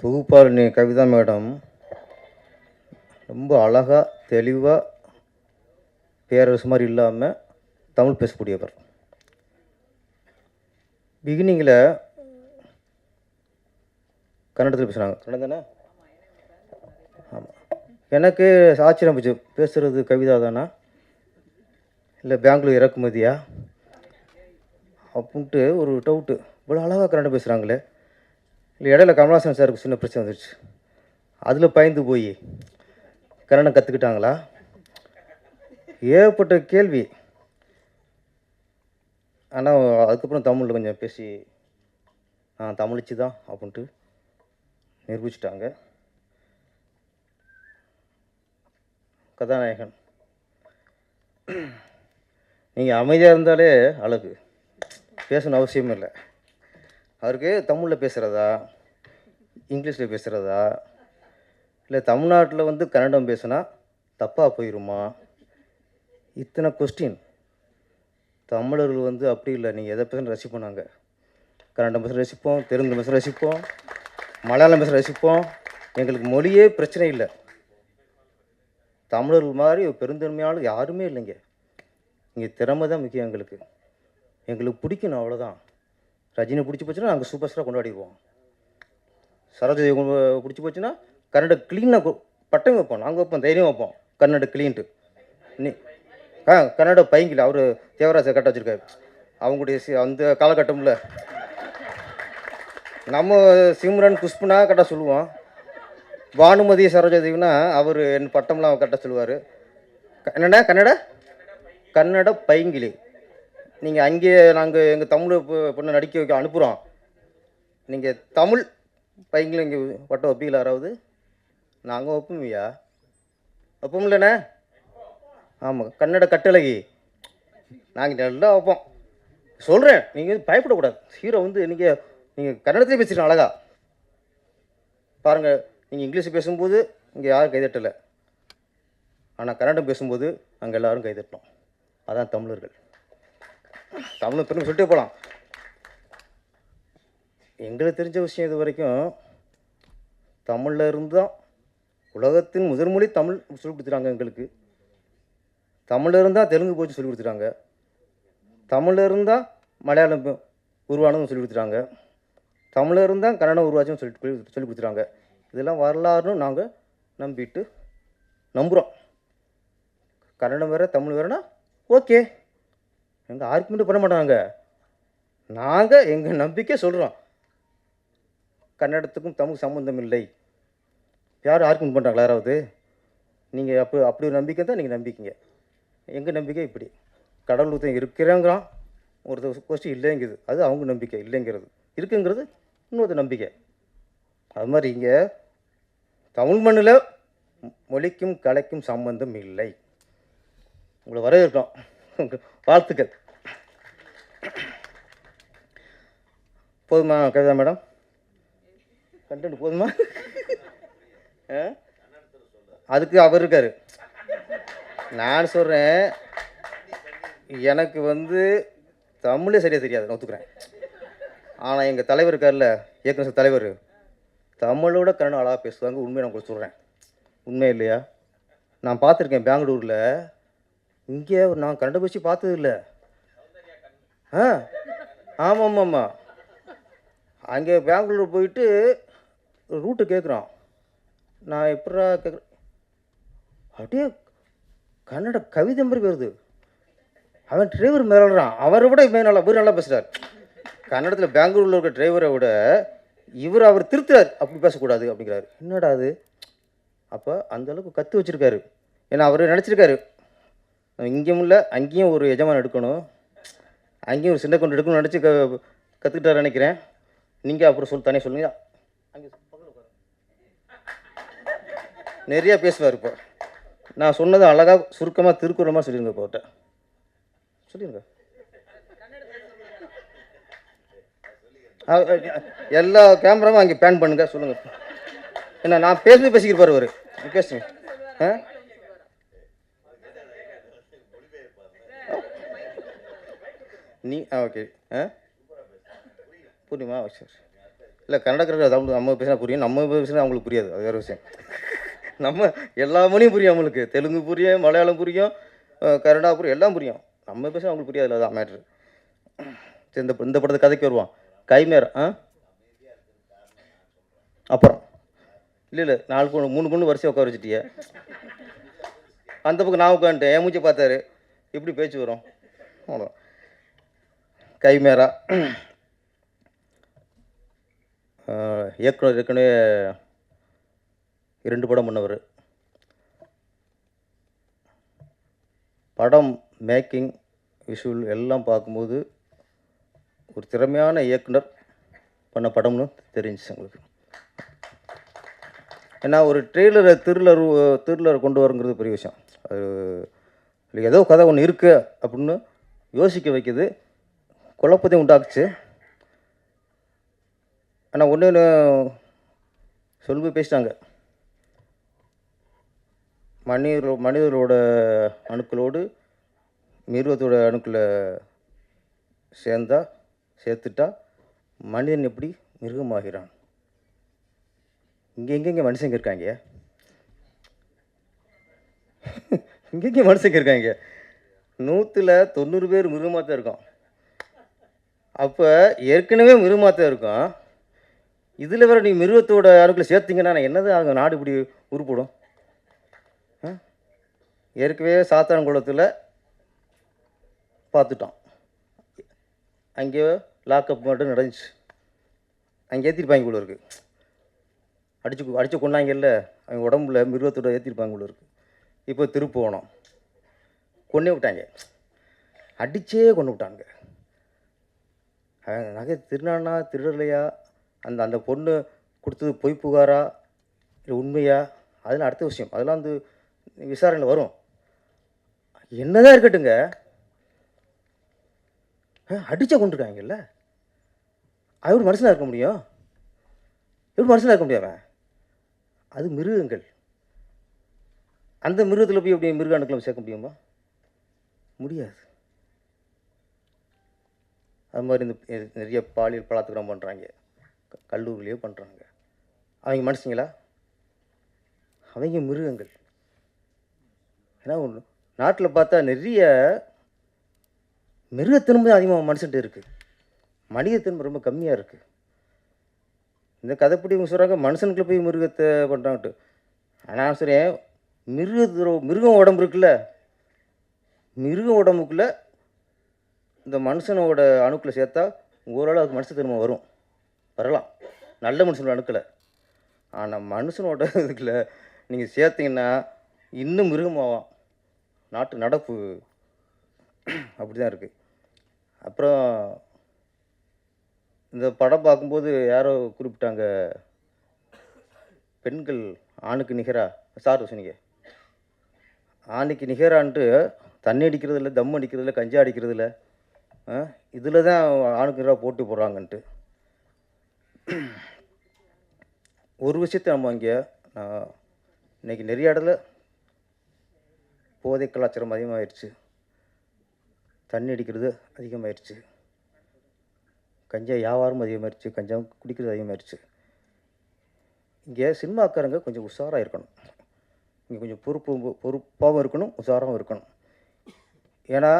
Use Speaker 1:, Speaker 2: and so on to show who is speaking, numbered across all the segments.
Speaker 1: தொகுப்பாளினி Kavitha madam ரொம்ப அழகாக தெளிவாக பேரரசு மாதிரி இல்லாமல் தமிழ் பேசக்கூடியவர். பிகினிங்கில் கன்னடத்தில் பேசுகிறாங்க. கன்னடம் தானே? ஆமாம். எனக்கு ஆச்சரியம் போச்சு, பேசுகிறது கவிதா தானா இல்லை பெங்களூர் இறக்குமதியா அப்படின்ட்டு ஒரு டவுட்டு. இவ்வளோ அழகாக கன்னடம் பேசுகிறாங்களே. இல்லை இடையில கமல்ஹாசன் சாருக்கு சின்ன பிரச்சனை வந்துடுச்சு, அதில் பயந்து போய் கன்னடம் கற்றுக்கிட்டாங்களா? ஏகப்பட்ட கேள்வி. ஆனால் அதுக்கப்புறம் தமிழில் கொஞ்சம் பேசி தமிழிச்சு தான் அப்படின்ட்டு நிரூபிச்சிட்டாங்க. கதாநாயகன் நீங்கள் அமைதியாக இருந்தாலே அழகு, பேசணும் அவசியமே இல்லை. அவருக்கு தமிழில் பேசுகிறதா இங்கிலீஷில் பேசுகிறதா இல்லை தமிழ்நாட்டில் வந்து கன்னடம் பேசுனா தப்பாக போயிடுமா, இத்தனை கொஸ்டின். தமிழர்கள் வந்து அப்படி இல்லை, நீங்கள் எதை பேச ரசிப்போம். நாங்கள் கன்னடம் பேச ரசிப்போம், தெலுங்கு பேச ரசிப்போம், மலையாளம் பேச ரசிப்போம். எங்களுக்கு மொழியே பிரச்சனை இல்லை. தமிழர்கள் மாதிரி பெருந்தன்மையாலும் யாருமே இல்லைங்க. இங்கே திறமை தான் முக்கியம். எங்களுக்கு பிடிக்கணும், அவ்வளோதான். ரஜினி பிடிச்சி போச்சுன்னா நாங்கள் சூப்பர் ஸ்டாராக கொண்டாடிடுவோம். சரோஜதேவி பிடிச்சி போச்சுன்னா கன்னட க்ளீனாக பட்டம் வைப்போம், நாங்கள் வைப்போம், தைரியம் வைப்போம். கன்னட க்ளீன்ட்டு நீ கன்னட பைங்கில் அவர் தேவராஜை கட்ட வச்சுருக்காரு. அவங்களுடைய அந்த காலகட்டமில் நம்ம சிம்ரன் குஷ்புனா கட்ட சொல்லுவோம், பானுமதி சரோஜதேவினா அவர் என் பட்டம்லாம் கட்ட சொல்லுவார். என்னென்ன கன்னட பைங்கிலி. நீங்கள் அங்கேயே நாங்கள் எங்கள் தமிழ் பொண்ணு நடிக்க வைக்க அனுப்புகிறோம், நீங்கள் தமிழ் பைங்கில் இங்கே பட்டம் வைப்பீங்களா? யாராவது? நாங்கள் வைப்போம்யா, வைப்போம் இல்லைண்ணே? ஆமாம், கன்னட கட்டழகி நாங்கள் நல்லா வைப்போம். சொல்கிறேன், நீங்கள் பயப்படக்கூடாது. ஹீரோ வந்து நீங்கள் கன்னடத்திலே பேசிடுறோம் அழகா. பாருங்கள், நீங்கள் இங்கிலீஷ் பேசும்போது இங்கே யாரும் கைதட்டலை, ஆனால் கன்னடம் பேசும்போது அங்கே எல்லோரும் கைதட்டணும். அதான் தமிழர்கள். தமிழ் பெருமை சொல்லிட்டே போகலாம். எங்களுக்கு தெரிஞ்ச விஷயம் இது வரைக்கும் தமிழில் இருந்தால் உலகத்தின் முதல் மொழி தமிழ் சொல்லி கொடுத்துட்டாங்க. எங்களுக்கு தமிழில் இருந்தால் தெலுங்கு போச்சு சொல்லி கொடுத்துட்டாங்க, தமிழில் இருந்தால் மலையாளம் உருவானதும் சொல்லி கொடுத்துட்டாங்க, தமிழில் இருந்தால் கன்னடம் உருவாச்சும் சொல்லி கொடுத்துட்டாங்க. இதெல்லாம் வரலாறுன்னு நாங்கள் நம்புகிறோம். கன்னடம் வேறு தமிழ் வேறுனா ஓகே, எங்கள் ஆர்குமெண்ட் பண்ண மாட்டாங்க. நாங்கள் எங்கள் நம்பிக்கை சொல்கிறோம், கன்னடத்துக்கும் தமிழ் சம்மந்தம் இல்லை. யாரும் ஆர்குமெண்ட் பண்ணுறாங்களா? யாராவது? நீங்கள் அப்படி ஒரு நம்பிக்கை தான் நீங்கள் நம்பிக்கைங்க. எங்கள் நம்பிக்கை இப்படி, கடவுள் ஒருத்தன் இருக்கிறாங்கிறான், ஒருத்தர் கொஸ்டின் இல்லைங்குது, அது அவங்க நம்பிக்கை. இல்லைங்கிறது இருக்குங்கிறது இன்னொரு நம்பிக்கை. அது மாதிரி இங்கே தமிழ் மண்ணில் மொழிக்கும் கலைக்கும் சம்பந்தம் இல்லை. உங்களை வரவேற்கிறோம், வாழ்த்துக்கள். போதுமா கவிதா மேடம்? கண்டென்ட் போதுமா? அதுக்கு அவர் இருக்கார். நான் சொல்கிறேன், எனக்கு வந்து தமிழே சரியாக தெரியாது, நான் ஒத்துக்கிறேன். ஆனால் எங்கள் தலைவர் இருக்கார்ல, இயக்குனர் தலைவர், தமிழோட கன்னடம் அழகாக பேசுவாங்க. உண்மையை நான் உங்களுக்கு சொல்கிறேன், உண்மை இல்லையா? நான் பார்த்துருக்கேன் பெங்களூரில். இங்கே நான் கன்னடம் பேசி பார்த்தது இல்லை. ஆமாம், அங்கே பெங்களூர் போயிட்டு ரூட்டு கேட்குறான். நான் எப்படா கேட்குறேன், அப்படியே கன்னட கவிதை மாதிரி வருது. அவன் டிரைவர் மேலாடுறான், அவரை விட இவன் நல்லா பேசுகிறார். கன்னடத்தில் பெங்களூரில் இருக்க டிரைவரை விட அவர் திருத்துறார், அப்படி பேசக்கூடாது அப்படிங்கிறாரு. என்னடா அது? அப்போ அந்தளவுக்கு கற்று வச்சுருக்காரு. ஏன்னா அவர் நினச்சிருக்காரு, இங்கேயும் இல்லை அங்கேயும் ஒரு எஜமான் எடுக்கணும், அங்கேயும் ஒரு சின்ன கொண்டு எடுக்கணும்னு நினச்சி கற்றுக்கிட்டாரு நினைக்கிறேன். நீங்கள் அப்புறம் தனியாக சொல்லுங்க. அங்கே நிறையா பேசுவார். இப்போ நான் சொன்னதை அழகாக சுருக்கமாக திருக்குறளமாக சொல்லிடுங்க. இப்போ அவர்கிட்ட சொல்லிடுங்க. எல்லா கேமராவும் அங்கே பேன் பண்ணுங்க, சொல்லுங்கள். ஏன்னா நான் பேசிக்கிட்டு அவர் பேசுங்க. நீ ஓகே புரியுமா? சரி, இல்லை கன்னடக்காரர் தமிழ் நம்ம பேசினா புரியும், நம்ம பேசினா அவங்களுக்கு புரியாது, அது வேறு விஷயம். நம்ம எல்லா மொழியும் புரியும் அவங்களுக்கு, தெலுங்கு புரியும், மலையாளம் புரியும், கன்னடா புரியும், எல்லாம் புரியும். நம்ம பேசினா அவங்களுக்கு புரியாது, அதான் மேட்ரு. சரி, இந்த படத்தை கதைக்கு வருவோம். கைமேர் அப்புறம் இல்லை 4 பொண்ணு 3 பொண்ணு வரிசையாக உட்கார வச்சுட்டிய. அந்த பக்கம் நான் உட்காந்துட்டேன், என் மூச்சு பார்த்தாரு, எப்படி பேச்சு வரும்? அவ்வளோ. கைமேரா இயக்குனர் ஏற்கனவே 2 படம் பண்ணவர். படம் மேக்கிங், விஷுவல் எல்லாம் பார்க்கும்போது ஒரு திறமையான இயக்குனர் பண்ண படம்னு தெரிஞ்சிச்சு உங்களுக்கு. ஏன்னா ஒரு த்ரில்லர் கொண்டு வரங்கிறது பெரிய விஷயம். அது ஏதோ கதை ஒன்று இருக்குது அப்படின்னு யோசிக்க வைக்குது, குழப்பத்தையும் உண்டாக்குச்சு. ஆனால் ஒன்று சொல்லி பேசிட்டாங்க, மனிதர்களோட அணுக்களோடு மிருகத்தோட அணுக்களை சேர்த்துட்டா மனிதன் எப்படி மிருகமாகிறான். இங்கே மனுஷங்க இருக்காங்க, இங்கே மனுஷங்க இருக்காங்க, 100ல் 90 பேர் மிருகமாக தான் இருக்கும். அப்போ ஏற்கனவே மிருகமாக தான் இருக்கும், இதில் வேறு நீங்கள் மிருகத்தோட அணுக்களை சேர்த்திங்கன்னா என்னது ஆகும்? நாடு இப்படி உருப்படும்? ஏற்கனவே சாத்தான குளத்தில் பார்த்துட்டோம், அங்கே லாக்அப் மட்டும் நடந்துச்சு, அங்கே ஏற்றிருப்பாங்க கூட இருக்குது, அடித்து கொண்டாங்கல்ல, அவங்க உடம்புல மிருகத்தோட ஏற்றிருப்பாங்க கூட இருக்குது. இப்போ திருப்போணம் கொண்டே விட்டாங்க, அடித்தே கொண்டு விட்டாங்க. நகை திருநானா திருடலையா, அந்த பொண்ணு கொடுத்தது பொய் புகாரா இல்லை உண்மையா, அதெல்லாம் அடுத்த விஷயம், அதெல்லாம் வந்து விசாரணையில் வரும். என்னதான் இருக்கட்டுங்க, அடிச்சா கொண்டுருக்காங்கல்ல, அவர் மனுஷனாக இருக்க முடியும்? எப்படி மனுஷனாக இருக்க முடியாம? அது மிருகங்கள், அந்த மிருகத்தில் போய் எப்படி மிருக அணுக்களை சேர்க்க முடியுமா? முடியாது. அது மாதிரி இந்த நிறைய பாலியல் பலாத்காரம் பண்ணுறாங்க, கல்லூரிலேயே பண்ணுறாங்க. அவங்க மனுஷங்களா? அவங்க மிருகங்கள். ஏன்னா நாட்டில் பார்த்தா நிறைய மிருகத்தினமும் அதிகமாக மனுஷன்ட்டு இருக்குது, மனிதத்தினமும் ரொம்ப கம்மியாக இருக்குது. இந்த கதைப்படி இவங்க சொல்கிறாங்க மனுஷனுக்குள்ளே போய் மிருகத்தை பண்ணுறாங்கட்டு. ஆனால் சொல்கிறேன், மிருகம் உடம்பு இருக்குல்ல, மிருகம் உடம்புக்குள்ளே இந்த மனுஷனோட அணுக்களை சேர்த்தா ஓரளவு அதுக்கு மனுஷத்தன்மை வரலாம், நல்ல மனுஷனோட அணுக்களை. ஆனால் மனுஷனோட இதுக்குள்ள நீங்கள் சேர்த்திங்கன்னா இன்னும் மிருகமாகும். நாட்டு நடப்பு அப்படி தான் இருக்குது. அப்புறம் இந்த படம் பார்க்கும்போது யாரோ குறிப்பிட்டாங்க, பெண்கள் ஆணுக்கு நிகராக சார் சொன்னீங்க, ஆணுக்கு நிகரான்ட்டு தண்ணி அடிக்கிறதில்ல, தம் அடிக்கிறதில்ல, கஞ்சா அடிக்கிறதில்ல, இதில் தான் ஆணுக்கு நிகராக போட்டி போடுறாங்கன்ட்டு. ஒரு விஷயத்தை நம்ம இங்கே இன்றைக்கி நிறைய இடத்துல போதை கலாச்சாரம் அதிகமாகிடுச்சு, தண்ணி அடிக்கிறது அதிகமாகிடுச்சு, கஞ்சா வியாபாரம் அதிகமாகிடுச்சு, கஞ்சா குடிக்கிறது அதிகமாகிடுச்சு. இங்கே சினிமாக்காரங்க கொஞ்சம் உஷாராக இருக்கணும், இங்கே கொஞ்சம் பொறுப்பாகவும் இருக்கணும், உஷாராகவும் இருக்கணும். ஏன்னா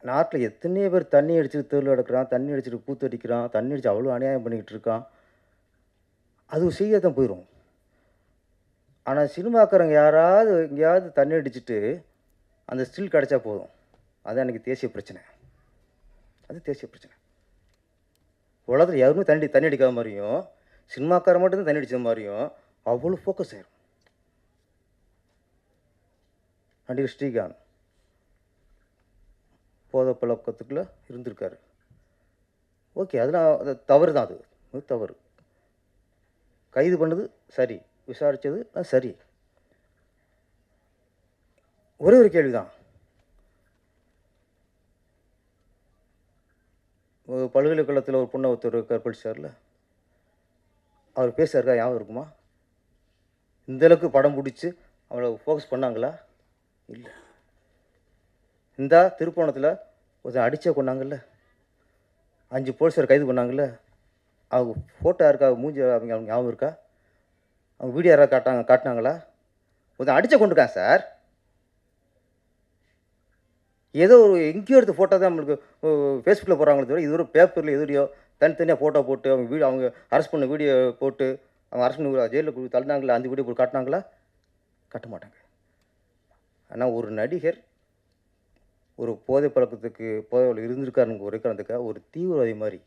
Speaker 1: நாட்டில் எத்தனையோ பேர் தண்ணி அடிச்சுட்டு தெருவில் எடுக்கிறான், தண்ணி அடிச்சுட்டு கூத்து அடிக்கிறான், தண்ணி அடித்து அவ்வளோ அநியாயம் பண்ணிக்கிட்டு இருக்கான், அது செய்ய தான் போயிடும். ஆனால் சினிமாக்காரங்க யாராவது எங்கேயாவது தண்ணி அடிச்சுட்டு அந்த ஸ்டில் கிடச்சா போதும், அது அன்றைக்கி தேசிய பிரச்சனை, அது தேசிய பிரச்சனை. உலகத்தில் யாருமே தண்ணி அடிக்காத மாதிரியும், சினிமாக்காரன் மட்டும்தான் தண்ணி அடித்த மாதிரியும் அவ்வளோ ஃபோக்கஸ் ஆயிரும். நடிகர் ஸ்ரீகாந்த் போதை பழக்கத்துக்குள்ளே இருந்திருக்காரு, ஓகே, அதெல்லாம் அது தவறு தான், அது தவறு. கைது பண்ணது சரி, விசாரித்தது சரி. ஒரே ஒரு கேள்வி தான், பல்கலைக்கழகத்தில் ஒரு பொண்ணை ஒருத்தர் கற்பழிச்சார்ல, அவர் பேசுறாருக்கா ஞாபகம் இருக்குமா? இந்தளவுக்கு படம் பிடிச்சி அவளை ஃபோக்கஸ் பண்ணாங்களா? இல்லை. இந்த திருப்போணத்தில் ஒருத்தர் அடித்தே கொண்டாங்கல்ல, 5 போலீஸார் கைது பண்ணாங்கல்ல, அவங்க ஃபோட்டோ இருக்கா, மூஞ்சி அவங்க அவங்க ஞாபகம் இருக்கா? அவங்க வீடியோ யாராவது காட்டினாங்களா? ஒருத்தன் அடிச்ச கொண்டிருக்கான் சார். ஏதோ ஒரு எங்கேயோ எடுத்த ஃபோட்டோ தான் நம்மளுக்கு ஃபேஸ்புக்கில் போடுறாங்களே தவிர, இது ஒரு பேப்பரில் எதுலையோ தனித்தனியாக ஃபோட்டோ போட்டு அவங்க அரெஸ்ட் பண்ண வீடியோ போட்டு அவங்க அரெஸ்ட் பண்ணி ஜெயிலில் தள்ளினாங்களா, அந்த வீடியோ காட்டினாங்களா? காட்ட மாட்டாங்க. ஆனால் ஒரு நடிகர் ஒரு போதை பழக்கத்துக்கு போதையில் இருந்திருக்காருன்னு ஒரே காரணத்துக்காக ஒரு தீவிரவாதி மாதிரி,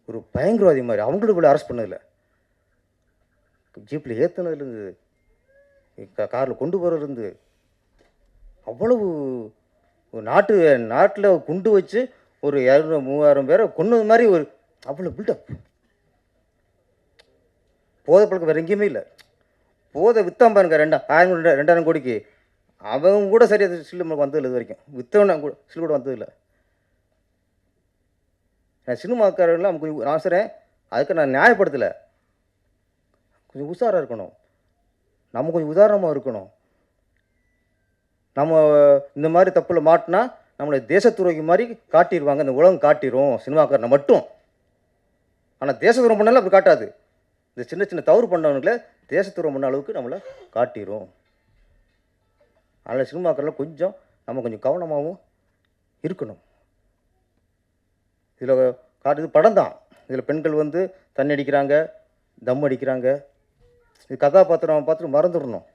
Speaker 1: ஒரு பயங்கரவாதி மாதிரி அவங்களும் போய் அரெஸ்ட் பண்ணதில்லை. ஜீப்பில் ஏற்றுனதுலேருந்து காரில் கொண்டு போகிறதுலேருந்து அவ்வளவு நாட்டில் குண்டு வச்சு ஒரு 200 3000 பேரை கொன்னது மாதிரி ஒரு அவ்வளோ பில்டப். போதை பழக்கம் வேறு எங்கேயுமே இல்லை. போதை விற்றான் பாருங்க 2000 கோடிக்கு, அவங்க கூட சரியாக சில்லு நமக்கு வந்ததில்லை இது வரைக்கும். விற்றவன கூட சில்லு கூட வந்ததில்லை. நான் சினிமாக்காரர்கள்லாம் கொஞ்சம் நான் சொல்கிறேன், அதுக்கு நான் நியாயப்படுத்தலை. கொஞ்சம் உஷாராக இருக்கணும், நம்ம கொஞ்சம் உதாரணமாக இருக்கணும். நம்ம இந்த மாதிரி தப்பில் மாட்டினா நம்மளை தேசத்துறைக்கு மாதிரி காட்டிடுவாங்க, இந்த உலகம் காட்டிடும் சினிமாக்காரனை மட்டும். ஆனால் தேசத்துறம் பண்ணாலும் அப்படி காட்டாது. இந்த சின்ன சின்ன தவறு பண்ணவங்களே தேசத்துறம் பண்ண அளவுக்கு நம்மளை காட்டிடும். அதனால் சினிமாக்காரில் கொஞ்சம் நம்ம கொஞ்சம் கவனமாகவும் இருக்கணும். இதில் காட்டுது படம் தான். இதில் பெண்கள் வந்து தண்ணி அடிக்கிறாங்க, தம் அடிக்கிறாங்க. இது கதாபாத்திரம் பார்த்துட்டு மறந்துடணும்.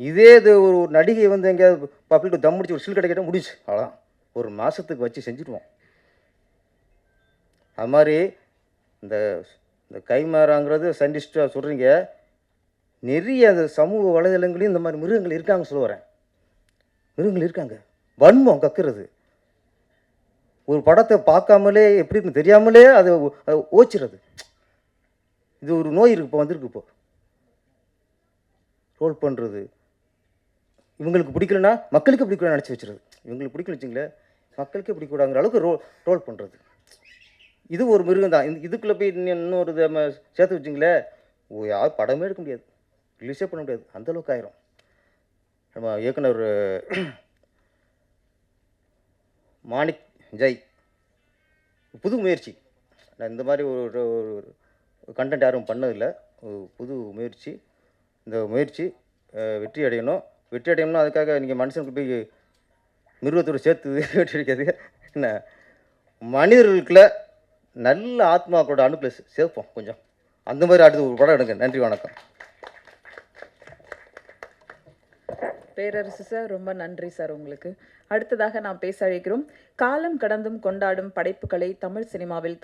Speaker 1: இதே இது ஒரு நடிகை வந்து எங்கேயாவது பப்ளிக் தம் அடிச்சு ஒரு சில் கிடைக்கிட்ட முடிச்சு, அவ்வளோதான். ஒரு மாதத்துக்கு வச்சு செஞ்சுடுவோம். அது மாதிரி இந்த இந்த கைமாறாங்கிறது சயின்டிஸ்டாக சொல்கிறீங்க, நிறைய அந்த சமூக வலைதளங்களையும் இந்த மாதிரி மிருகங்கள் இருக்காங்க சொல்ல வரேன். மிருகங்கள் இருக்காங்க. வன்மம் கக்குறது, ஒரு படத்தை பார்க்காமலே எப்படி இருக்குன்னு தெரியாமலே அதை ஓச்சிறது. இது ஒரு நோய் இருக்கு, இப்போ வந்திருக்கு. இப்போ ரோல் பண்ணுறது, இவங்களுக்கு பிடிக்கலன்னா மக்களுக்கு பிடிக்கல நினச்சி வச்சுருது. இவங்களுக்கு பிடிக்கல வச்சுங்களே, மக்களுக்கே பிடிக்கூடாங்கிற அளவுக்கு ரோல் பண்ணுறது. இது ஒரு மிருகம் தான். இதுக்குள்ளே போய் இன்னொரு நம்ம சேர்த்து வச்சிங்களே, யாரும் படமே எடுக்க முடியாது, ரிலீஸே பண்ண முடியாது, அந்தளவுக்கு ஆயிரும். நம்ம இயக்குனர் மாணிக் ஜெய் புது முயற்சி. நான் இந்த மாதிரி ஒரு கண்டென்ட் யாரும் பண்ணதில்லை, புது முயற்சி. இந்த முயற்சி வெற்றி அடையணும். வெற்றி அடையணும்னா அதுக்காக நீங்கள் மனுஷனுக்கு போய் மிருகத்தோடு சேர்த்து வெற்றி அடிக்காது. என்ன, மனிதர்களுக்குள்ள நல்ல ஆத்மாக்களோட அணுக்களை சேர்ப்போம் கொஞ்சம். அந்த மாதிரி அடுத்து ஒரு படம் எடுங்க. நன்றி, வணக்கம்.
Speaker 2: பேரரசு சார், ரொம்ப நன்றி சார் உங்களுக்கு. அடுத்ததாக நாம் பேச அழைக்கிறோம். காலம் கடந்தும் கொண்டாடும் படைப்புகளை தமிழ் சினிமாவில்